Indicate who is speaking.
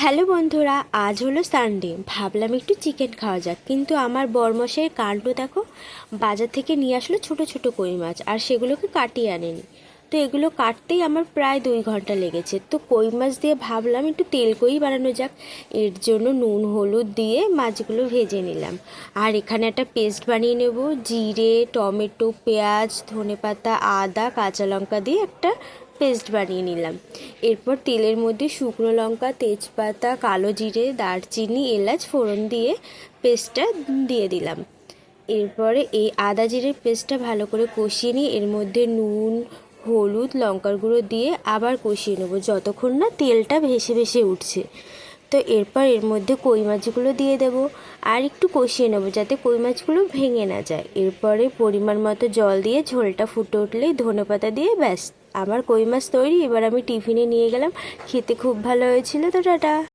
Speaker 1: Hello বন্ধুরা, আজ হলো সানডে। ভাবলাম একটু চিকেন খাওয়া যাক, কিন্তু আমার বরমশাইয়ের কাণ্ড দেখো। বাজার থেকে নিয়ে আসলো ছোট ছোট কই মাছ, আর সেগুলোকে কাটিয়ে আনেনি। তো এগুলো কাটতেই আমার প্রায় 2 ঘন্টা লেগেছে। তো কই মাছ দিয়ে ভাবলাম একটু তেল কই বানানো যাক। এর জন্য নুন হলুদ দিয়ে মাছগুলো ভেজে নিলাম। আর এখানে একটা পেস্ট বানিয়ে নেব। জিরে, টমেটো, পেঁয়াজ, ধনেপাতা, আদা, কাঁচা লঙ্কা দিয়ে একটা পেস্ট বানিয়ে নিলাম। এরপর তেলের মধ্যে শুকনো লঙ্কা, তেজপাতা, কালো জিরে, দারচিনি, এলাচ ফোড়ন দিয়ে পেস্টটা দিয়ে দিলাম। এরপরে এই আদা জিরের পেস্টটা ভালো করে কষিয়ে নিয়ে এর মধ্যে নুন, হলুদ, লঙ্কার গুঁড়ো দিয়ে আবার কষিয়ে নেবো যতক্ষণ না তেলটা ভেসে ভেসে উঠছে। তো এরপর এর মধ্যে কই মাছগুলো দিয়ে দেব, আর একটু কষিয়ে নেবো যাতে কই মাছগুলো ভেঙে না যায়। এরপরে পরিমাণ মতো জল দিয়ে ঝোলটা ফুটে উঠলেই ধনেপাতা দিয়ে ব্যাস, আমার কই মাছ তৈরি। এবার আমি টিফিনে নিয়ে গেলাম, খেতে খুব ভালো হয়েছিল। তো টাটা।